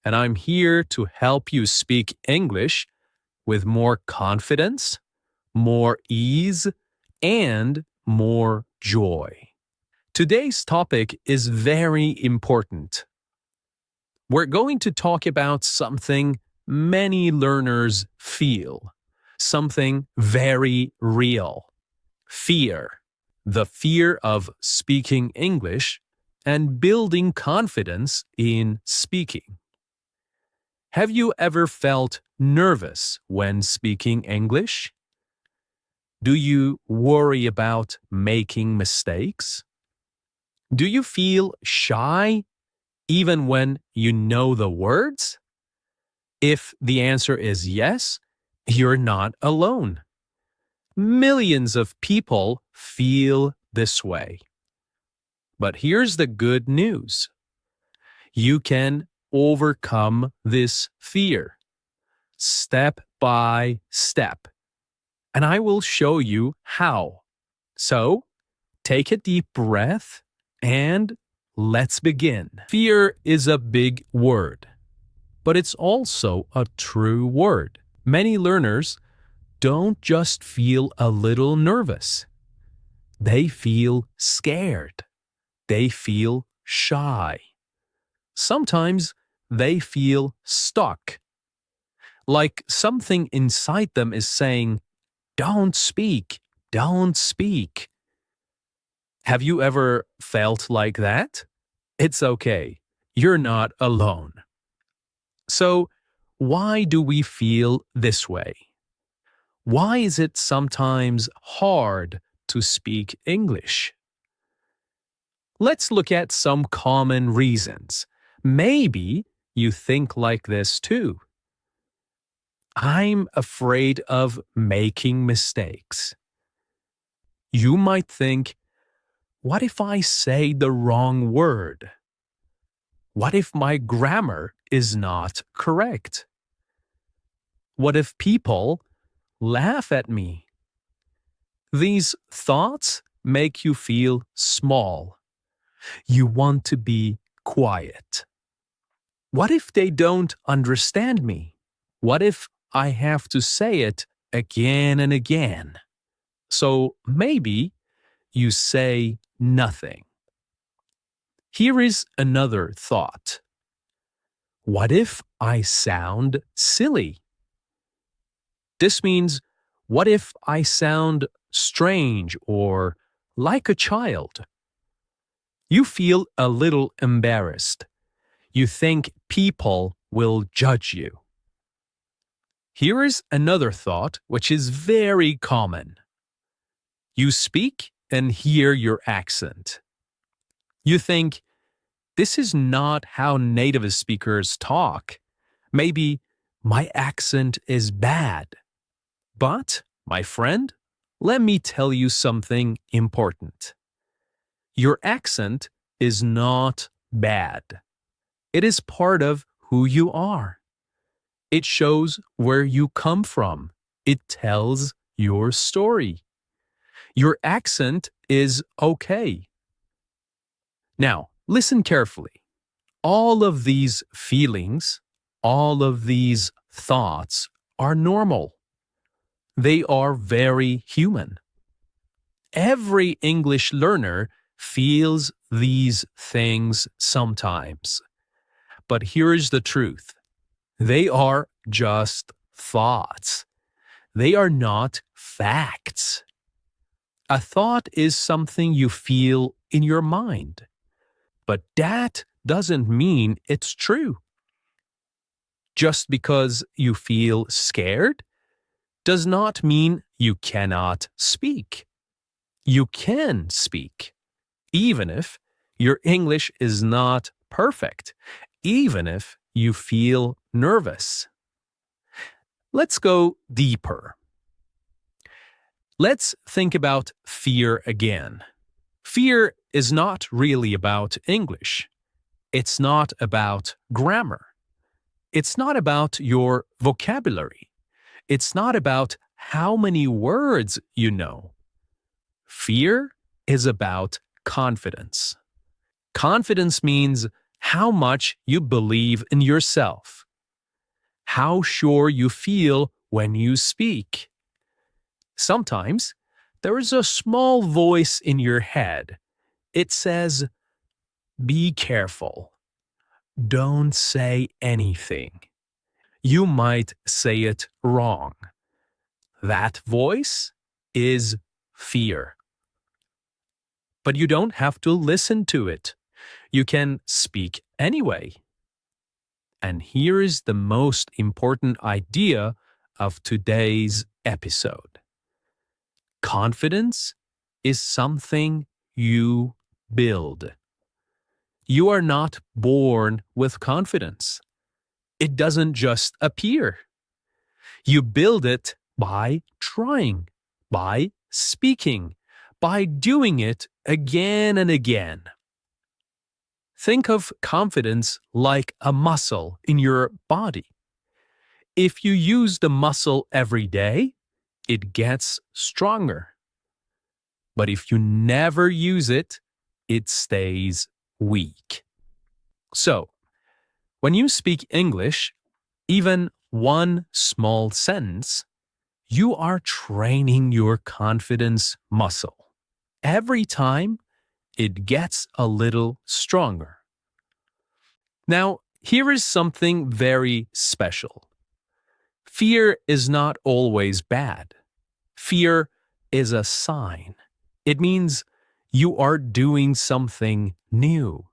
and I'm here to help you speak English with more confidence, more ease, and more joy. Today's topic is very important. We're going to talk about something many learners feel, something very real. Fear. The fear of speaking English and building confidence in speaking. Have you ever felt nervous when speaking English? Do you worry about making mistakes? Do you feel shy even when you know the words? If the answer is yes, you're not alone. Millions of people feel this way. But here's the good news. You can overcome this fear step by step. And I will show you how. So, take a deep breath and let's begin. Fear is a big word, but it's also a true word. Many learners don't just feel a little nervous. They feel scared. They feel shy. Sometimes they feel stuck. Like something inside them is saying, "Don't speak, don't speak." Have you ever felt like that? It's okay. You're not alone. So, why do we feel this way? Why is it sometimes hard to speak English? Let's look at some common reasons. Maybe you think like this too. I'm afraid of making mistakes. You might think, what if I say the wrong word? What if my grammar is not correct? What if people laugh at me? These thoughts make you feel small. You want to be quiet. What if they don't understand me? What if I have to say it again and again? So maybe you say nothing. Here is another thought. What if I sound silly? This means, what if I sound strange or like a child? You feel a little embarrassed. You think people will judge you. Here is another thought which is very common. You speak and hear your accent. You think, this is not how native speakers talk. Maybe my accent is bad. But, my friend, let me tell you something important. Your accent is not bad. It is part of who you are. It shows where you come from. It tells your story. Your accent is okay. Now, listen carefully. All of these feelings, all of these thoughts are normal. They are very human. Every English learner feels these things sometimes. But here's the truth. They are just thoughts. They are not facts. A thought is something you feel in your mind. But that doesn't mean it's true. Just because you feel scared does not mean you cannot speak. You can speak, even if your English is not perfect, even if you feel nervous. Let's go deeper. Let's think about fear again. Fear is not really about English. It's not about grammar. It's not about your vocabulary. It's not about how many words you know. Fear is about confidence. Confidence means how much you believe in yourself, how sure you feel when you speak. Sometimes there is a small voice in your head. It says, be careful. Don't say anything. You might say it wrong. That voice is fear. But you don't have to listen to it. You can speak anyway. And here is the most important idea of today's episode. Confidence is something you build. You are not born with confidence. It doesn't just appear. You build it by trying, by speaking, by doing it again and again. Think of confidence like a muscle in your body. If you use the muscle every day, it gets stronger. But if you never use it, it stays weak. So, when you speak English, even one small sentence, you are training your confidence muscle. Every time, it gets a little stronger. Now, here is something very special. Fear is not always bad. Fear is a sign. It means you are doing something new.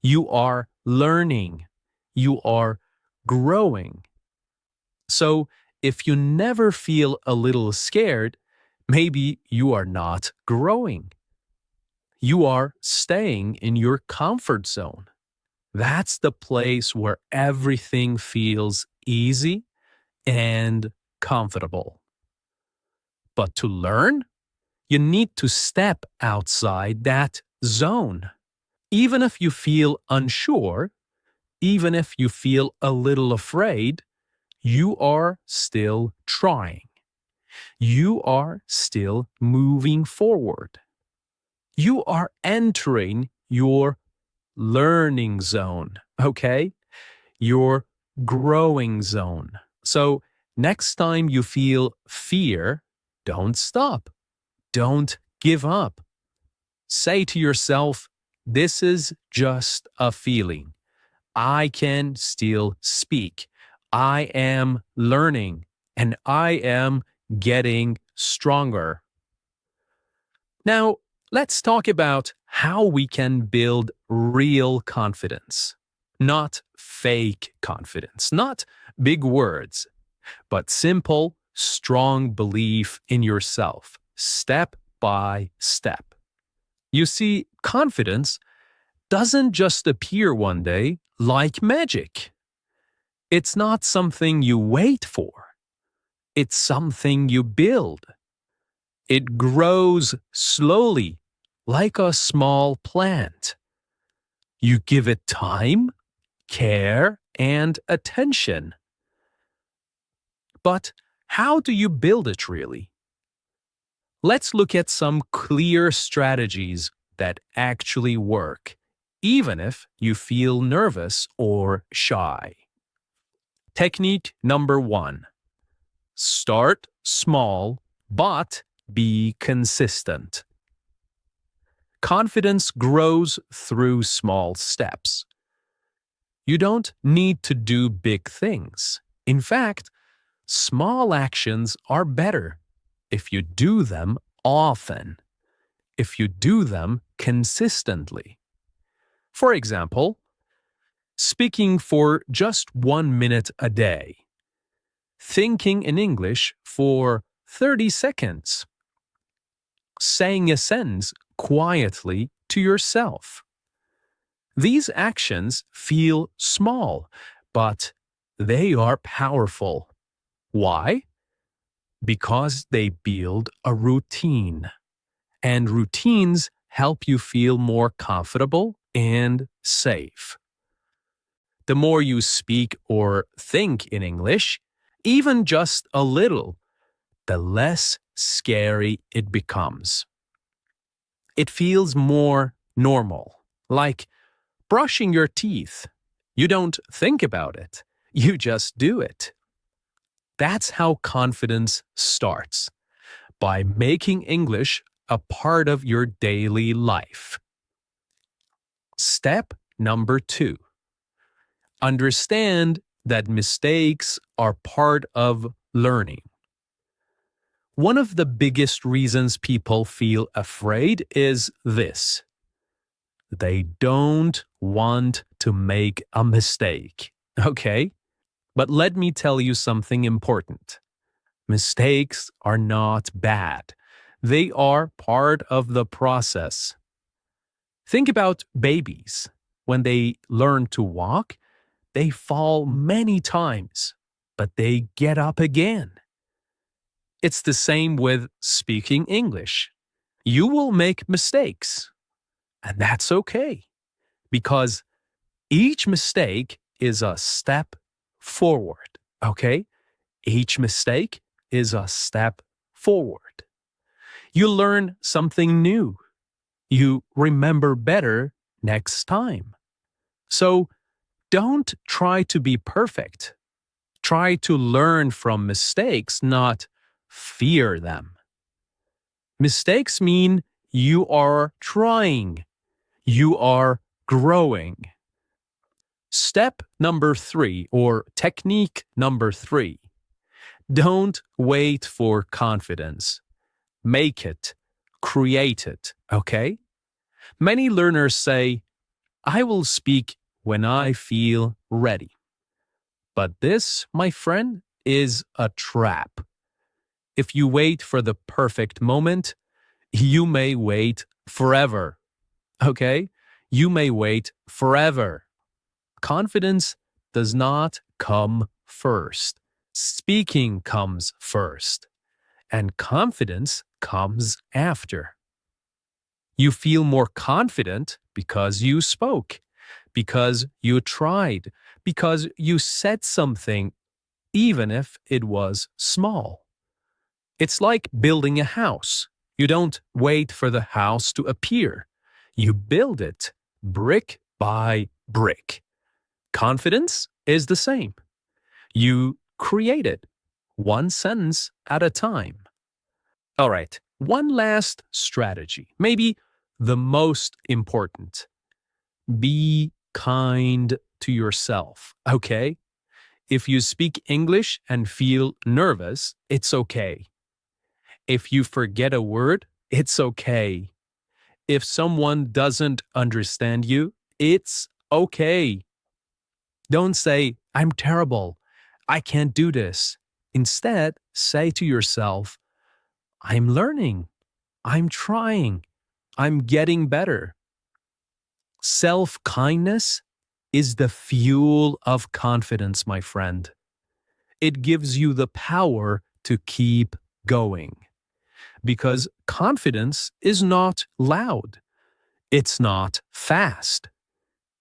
You are learning. You are growing. So, if you never feel a little scared, maybe you are not growing. You are staying in your comfort zone. That's the place where everything feels easy and comfortable. But to learn, you need to step outside that zone. Even if you feel unsure, even if you feel a little afraid, you are still trying. You are still moving forward. You are entering your learning zone, okay? Your growing zone. So next time you feel fear, don't stop. Don't give up. Say to yourself, this is just a feeling. I can still speak. I am learning and I am getting stronger. Now, let's talk about how we can build real confidence. Not fake confidence, not big words, but simple, strong belief in yourself, step by step. You see, confidence doesn't just appear one day like magic. It's not something you wait for. It's something you build. It grows slowly, like a small plant. You give it time, care, and attention. But how do you build it really? Let's look at some clear strategies that actually work, even if you feel nervous or shy. Technique number 1. Start small, but be consistent. Confidence grows through small steps. You don't need to do big things. In fact, small actions are better if you do them often, if you do them consistently. For example, speaking for just 1 minute a day, thinking in English for 30 seconds, saying a sentence quietly to yourself. These actions feel small, but they are powerful. Why? Because they build a routine, and routines help you feel more comfortable and safe. The more you speak or think in English, even just a little, the less scary it becomes. It feels more normal, like brushing your teeth. You don't think about it. You just do it. That's how confidence starts, by making English a part of your daily life. Step number 2. Understand that mistakes are part of learning. One of the biggest reasons people feel afraid is this: they don't want to make a mistake. Okay? But let me tell you something important. Mistakes are not bad. They are part of the process. Think about babies. When they learn to walk, they fall many times, but they get up again. It's the same with speaking English. You will make mistakes, and that's okay, because each mistake is a step forward, okay? Each mistake is a step forward. You learn something new. You remember better next time. So don't try to be perfect. Try to learn from mistakes, not fear them. Mistakes mean you are trying. You are growing. Step number 3, or technique number 3. Don't wait for confidence. Make it. Create it, okay? Many learners say, I will speak when I feel ready. But this, my friend, is a trap. If you wait for the perfect moment, you may wait forever. Okay? You may wait forever. Confidence does not come first. Speaking comes first. And confidence comes after. You feel more confident because you spoke, because you tried, because you said something, even if it was small. It's like building a house. You don't wait for the house to appear. You build it brick by brick. Confidence is the same. You create it one sentence at a time. All right, one last strategy, maybe the most important. Be kind to yourself, okay? If you speak English and feel nervous, it's okay. If you forget a word, it's okay. If someone doesn't understand you, it's okay. Don't say, I'm terrible. I can't do this. Instead, say to yourself, I'm learning. I'm trying. I'm getting better. Self-kindness is the fuel of confidence, my friend. It gives you the power to keep going. Because confidence is not loud. It's not fast.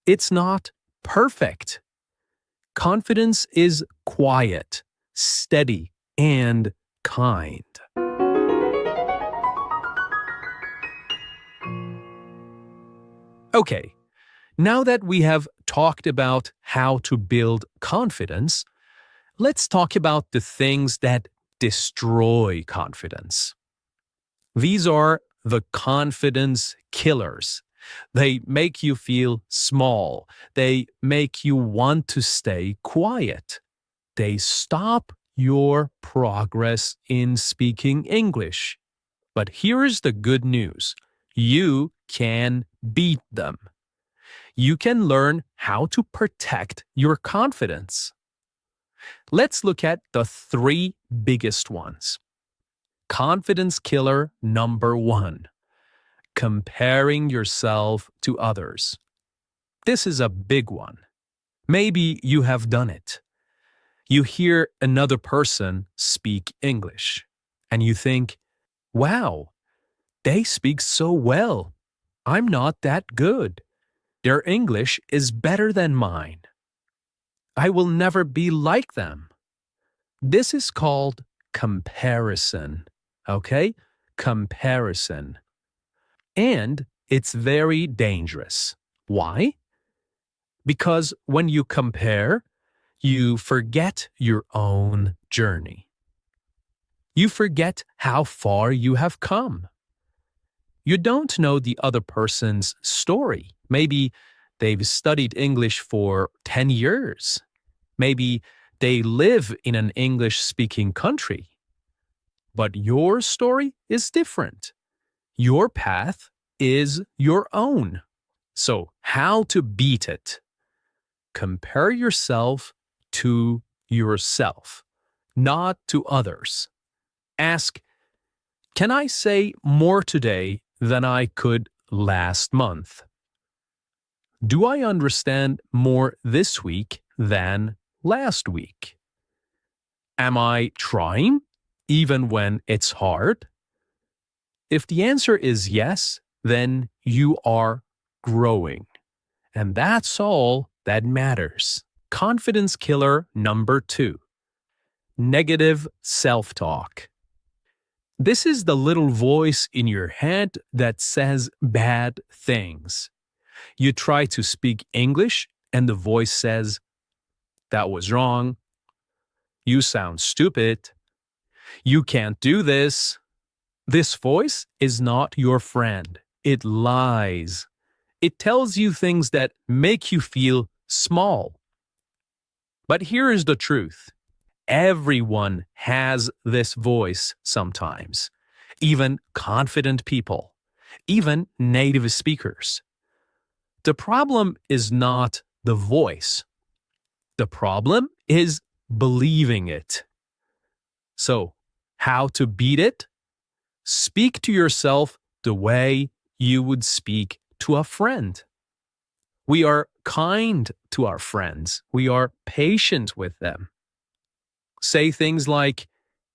It's not perfect. Confidence is quiet, steady, and kind. Okay, now that we have talked about how to build confidence, let's talk about the things that destroy confidence. These are the confidence killers. They make you feel small. They make you want to stay quiet. They stop your progress in speaking English. But here's the good news. You can beat them. You can learn how to protect your confidence. Let's look at the 3 biggest ones. Confidence killer number 1. Comparing yourself to others. This is a big one. Maybe you have done it. You hear another person speak English, and you think, wow, they speak so well. I'm not that good. Their English is better than mine. I will never be like them. This is called comparison. Okay? Comparison. And it's very dangerous. Why? Because when you compare, you forget your own journey. You forget how far you have come. You don't know the other person's story. Maybe they've studied English for 10 years. Maybe they live in an English-speaking country. But your story is different. Your path is your own. So, how to beat it? Compare yourself to yourself, not to others. Ask, can I say more today than I could last month? Do I understand more this week than last week? Am I trying, even when it's hard? If the answer is yes, then you are growing. And that's all that matters. Confidence killer number 2. Negative self-talk. This is the little voice in your head that says bad things. You try to speak English and the voice says, "That was wrong. You sound stupid. You can't do this." This voice is not your friend. It lies. It tells you things that make you feel small. But here is the truth. Everyone has this voice sometimes. Even confident people. Even native speakers. The problem is not the voice. The problem is believing it. So, how to beat it? Speak to yourself the way you would speak to a friend. We are kind to our friends. We are patient with them. Say things like,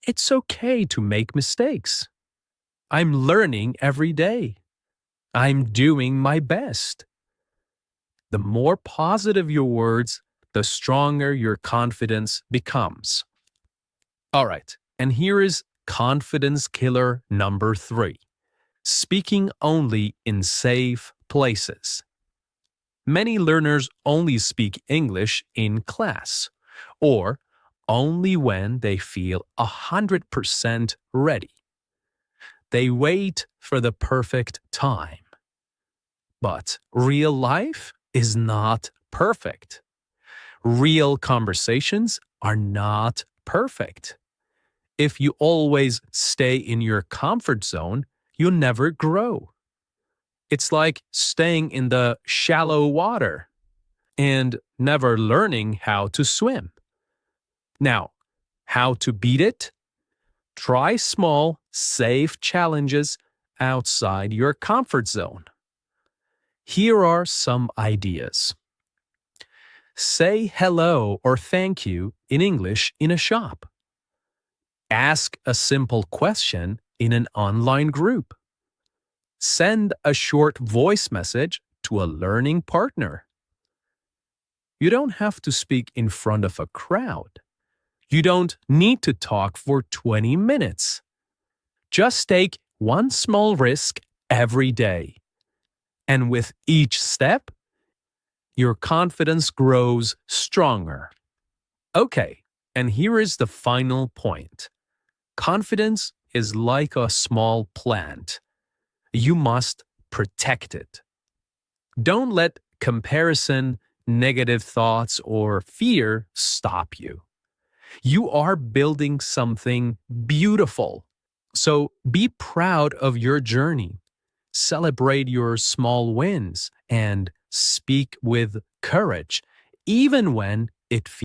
"It's okay to make mistakes. I'm learning every day. I'm doing my best." The more positive your words, the stronger your confidence becomes. All right, and here is confidence killer number 3. Speaking only in safe places. Many learners only speak English in class, or only when they feel 100% ready. They wait for the perfect time. But real life is not perfect. Real conversations are not perfect. If you always stay in your comfort zone, you'll never grow. It's like staying in the shallow water and never learning how to swim. Now, how to beat it? Try small, safe challenges outside your comfort zone. Here are some ideas. Say hello or thank you in English in a shop. Ask a simple question in an online group. Send a short voice message to a learning partner. You don't have to speak in front of a crowd. You don't need to talk for 20 minutes. Just take one small risk every day. And with each step, your confidence grows stronger. Okay, and here is the final point. Confidence is like a small plant. You must protect it. Don't let comparison, negative thoughts, or fear stop you. You are building something beautiful. So be proud of your journey. Celebrate your small wins and speak with courage, even when it feels